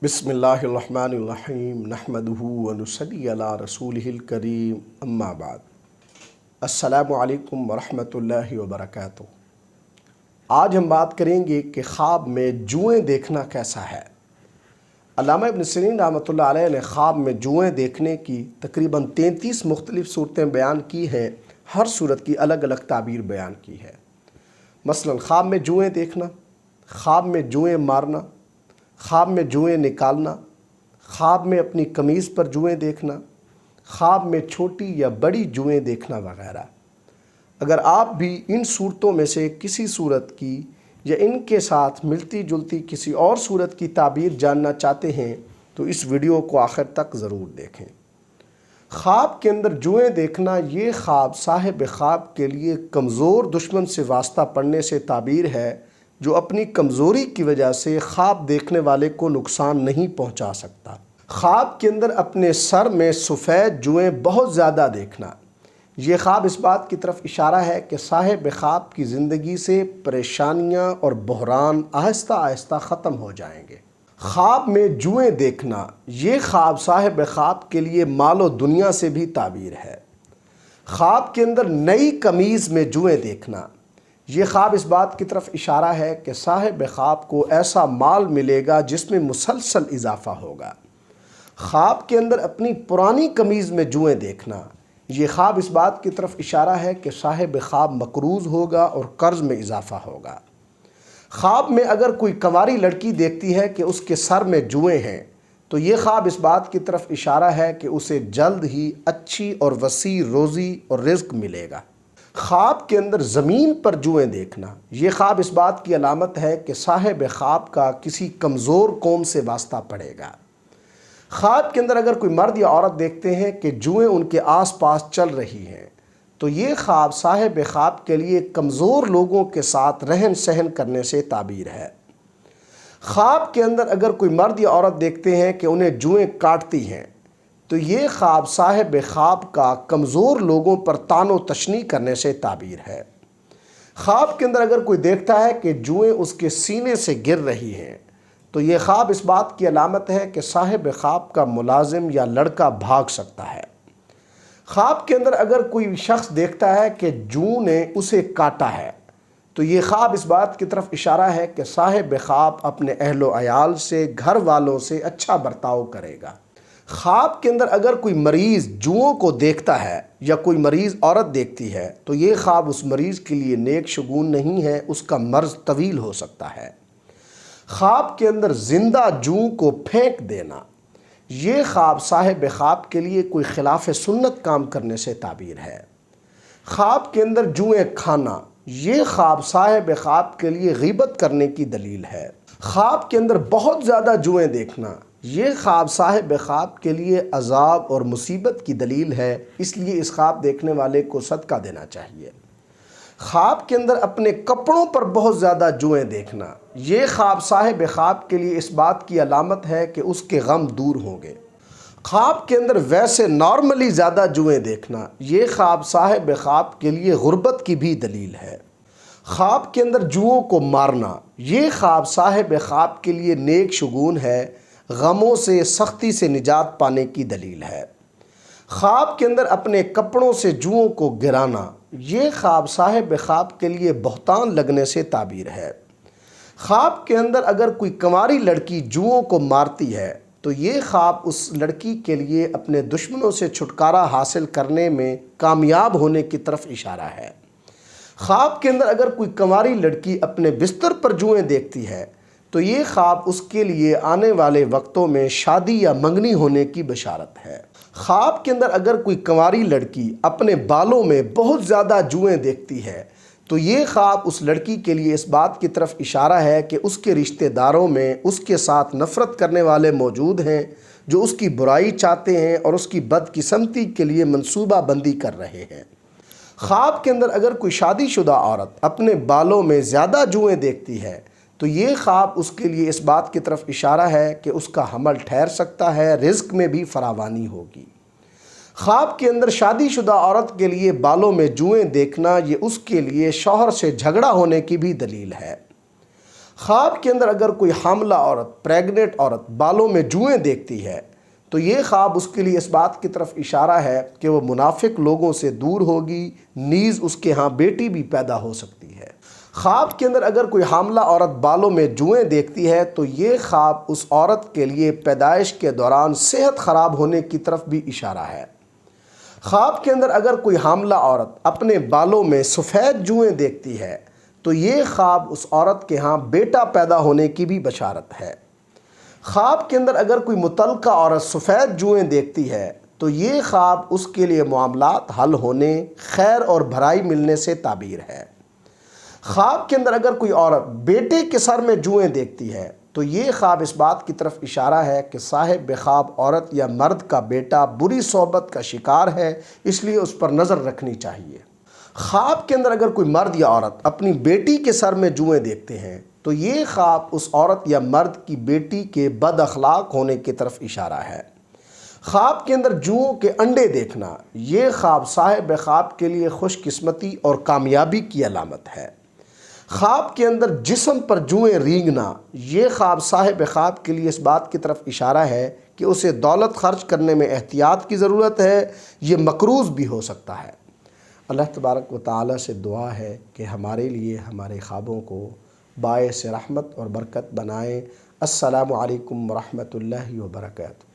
बिस्मिल्लाहिर्रहमानिर्रहीम नहमदुहु व नुसल्ली अला रसूलिहिल करीम अम्मा बाद। अस्सलामु अलैकुम व रहमतुल्लाहि व बरकातुहू। आज हम बात करेंगे कि ख्वाब में जुएँ देखना कैसा है। अल्लामा इब्न सिरीन रहमतुल्लाह अलैह ने ख्वाब में जुएँ देखने की तकरीबन 33 मुख्तलिफ़ सूरतें बयान की हैं। हर सूरत की अलग अलग ताबीर बयान की है। मसलन ख्वाब में जुएँ देखना, ख्वाब में जुएँ मारना, ख्वाब में जुएँ निकालना, ख्वाब में अपनी कमीज़ पर जुएँ देखना, ख्वाब में छोटी या बड़ी जुएँ देखना वगैरह। अगर आप भी इन सूरतों में से किसी सूरत की या इनके साथ मिलती जुलती किसी और सूरत की ताबीर जानना चाहते हैं तो इस वीडियो को आखिर तक ज़रूर देखें। ख्वाब के अंदर जुएँ देखना, ये ख्वाब साहिब ख्वाब के लिए कमज़ोर दुश्मन से वास्ता पड़ने से ताबीर है, जो अपनी कमज़ोरी की वजह से ख्वाब देखने वाले को नुकसान नहीं पहुंचा सकता। ख्वाब के अंदर अपने सर में सफ़ेद जुएँ बहुत ज़्यादा देखना, ये ख्वाब इस बात की तरफ इशारा है कि साहिब ख्वाब की ज़िंदगी से परेशानियां और बहरान आहिस्ता आहिस्ता ख़त्म हो जाएंगे। ख्वाब में जुएँ देखना, ये ख्वाब साहिब ख्वाब के लिए मालो दुनिया से भी ताबीर है। ख्वाब के अंदर नई कमीज़ में जुएँ देखना, ये ख्वाब इस बात की तरफ इशारा है कि साहिब ख्वाब को ऐसा माल मिलेगा जिसमें मुसलसल इजाफ़ा होगा। ख्वाब के अंदर अपनी पुरानी कमीज़ में जुएँ देखना, ये ख्वाब इस बात की तरफ इशारा है कि साहिब ख्वाब मकरूज़ होगा और कर्ज़ में इजाफ़ा होगा। ख्वाब में अगर कोई कंवारी लड़की देखती है कि उसके सर में जुएँ हैं तो ये ख्वाब इस बात की तरफ इशारा है कि उसे जल्द ही अच्छी और वसी रोज़ी और रिज़्क मिलेगा। ख्वाब के अंदर ज़मीन पर जुएँ देखना, ये ख्वाब इस बात की अलामत है कि साहिब ख्वाब का किसी कमज़ोर कौम से वास्ता पड़ेगा। ख्वाब के अंदर अगर कोई मर्द या औरत देखते हैं कि जुएँ उनके आस पास चल रही हैं तो ये ख्वाब साहिब ख्वाब के लिए कमज़ोर लोगों के साथ रहन सहन करने से ताबीर है। ख्वाब के अंदर अगर कोई मर्द या औरत देखते हैं कि उन्हें जुएँ काटती हैं तो ये ख्वाब साहिब ख्वाब का कमज़ोर लोगों पर तानो तशनी करने से ताबीर है। ख्वाब के अंदर अगर कोई देखता है कि जुएँ उसके सीने से गिर रही हैं तो ये ख्वाब इस बात की अलामत है कि साहिब ख्वाब का मुलाजिम या लड़का भाग सकता है। ख्वाब के अंदर अगर कोई शख्स देखता है कि जू ने उसे काटा है तो ये ख्वाब इस बात की तरफ इशारा है कि साहिब ख्वाब अपने अहलो अयाल से, घर वालों से अच्छा बर्ताव करेगा। ख्वाब के अंदर अगर कोई मरीज़ जुओं को देखता है या कोई मरीज़ औरत देखती है तो ये ख्वाब उस मरीज़ के लिए नेक शगुन नहीं है, उसका मर्ज़ तवील हो सकता है। ख्वाब के अंदर ज़िंदा जू को फेंक देना, ये ख्वाब साहिब ख्वाब के लिए कोई खिलाफ सुन्नत काम करने से ताबीर है। ख्वाब के अंदर जुएँ खाना, ये ख्वाब साहिब ख्वाब के लिए ग़ीबत करने की दलील है। ख्वाब के अंदर बहुत ज़्यादा जुएँ देखना, ये ख्वाब साहिब ख्वाब के लिए अज़ाब और मुसीबत की दलील है, इसलिए इस ख्वाब देखने वाले को सदका देना चाहिए। ख्वाब के अंदर अपने कपड़ों पर बहुत ज़्यादा जुएँ देखना, ये ख्वाब साहिब ख्वाब के लिए इस बात की अलामत है कि उसके गम दूर होंगे। ख्वाब के अंदर वैसे नॉर्मली ज़्यादा जुएँ देखना, ये ख्वाब साहिब ख्वाब के लिए गुर्बत की भी दलील है। ख्वाब के अंदर जुओं को मारना, ये ख्वाब साहिब ख्वाब के लिए नेक शगुन है, गमों से, सख्ती से निजात पाने की दलील है। ख्वाब के अंदर अपने कपड़ों से जुओं को गिराना, ये ख्वाब साहिब ख्वाब के लिए बहतान लगने से ताबीर है। ख्वाब के अंदर अगर कोई कंवारी लड़की जुओं को मारती है तो ये ख्वाब उस लड़की के लिए अपने दुश्मनों से छुटकारा हासिल करने में कामयाब होने की तरफ इशारा है। ख्वाब के अंदर अगर कोई कंवारी लड़की अपने बिस्तर पर जुएँ देखती है तो ये ख्वाब उसके लिए आने वाले वक्तों में शादी या मंगनी होने की बशारत है। ख्वाब के अंदर अगर कोई कंवारी लड़की अपने बालों में बहुत ज़्यादा जुएँ देखती है तो ये ख्वाब उस लड़की के लिए इस बात की तरफ इशारा है कि उसके रिश्तेदारों में उसके साथ नफ़रत करने वाले मौजूद हैं, जो उसकी बुराई चाहते हैं और उसकी बदकिस्मती के लिए मंसूबा बंदी कर रहे हैं। ख्वाब के अंदर अगर कोई शादीशुदा औरत अपने बालों में ज़्यादा जुएँ देखती है तो ये ख्वाब उसके लिए इस बात की तरफ इशारा है कि उसका हमल ठहर सकता है, रिज़्क में भी फरावानी होगी। ख्वाब के अंदर शादीशुदा औरत के लिए बालों में जुएँ देखना, ये उसके लिए शौहर से झगड़ा होने की भी दलील है। خواب کے اندر اگر کوئی حاملہ عورت، پریگننٹ عورت بالوں میں جوئیں دیکھتی ہے تو یہ خواب اس کے لیے اس بات کی طرف اشارہ ہے کہ وہ منافق لوگوں سے دور ہوگی، نیز اس کے ہاں بیٹی بھی پیدا ہو سکتی ہے۔ خواب کے اندر اگر کوئی حاملہ عورت بالوں میں جوئیں دیکھتی ہے تو یہ خواب اس عورت کے لیے پیدائش کے دوران صحت خراب ہونے کی طرف بھی اشارہ ہے۔ خواب کے اندر اگر کوئی حاملہ عورت اپنے بالوں میں سفید جوئیں دیکھتی ہے تو یہ خواب اس عورت کے ہاں بیٹا پیدا ہونے کی بھی بشارت ہے۔ خواب کے اندر اگر کوئی متعلقہ عورت سفید جوئیں دیکھتی ہے تو یہ خواب اس کے لیے معاملات حل ہونے، خیر اور بھلائی ملنے سے تعبیر ہے۔ خواب کے اندر اگر کوئی عورت بیٹے کے سر میں جوئیں دیکھتی ہے تو یہ خواب اس بات کی طرف اشارہ ہے کہ صاحب خواب عورت یا مرد کا بیٹا بری صحبت کا شکار ہے، اس لیے اس پر نظر رکھنی چاہیے۔ خواب کے اندر اگر کوئی مرد یا عورت اپنی بیٹی کے سر میں جوئیں دیکھتے ہیں تو یہ خواب اس عورت یا مرد کی بیٹی کے بد اخلاق ہونے کی طرف اشارہ ہے۔ خواب کے اندر جوؤں کے انڈے دیکھنا، یہ خواب صاحب خواب کے لیے خوش قسمتی اور کامیابی کی علامت ہے۔ خواب کے اندر جسم پر جوئیں رینگنا، یہ خواب صاحب خواب کے لیے اس بات کی طرف اشارہ ہے کہ اسے دولت خرچ کرنے میں احتیاط کی ضرورت ہے، یہ مقروض بھی ہو سکتا ہے۔ اللہ تبارک و تعالیٰ سے دعا ہے کہ ہمارے لیے ہمارے خوابوں کو باعث رحمت اور برکت بنائے۔ السلام علیکم ورحمۃ اللہ وبرکاتہ۔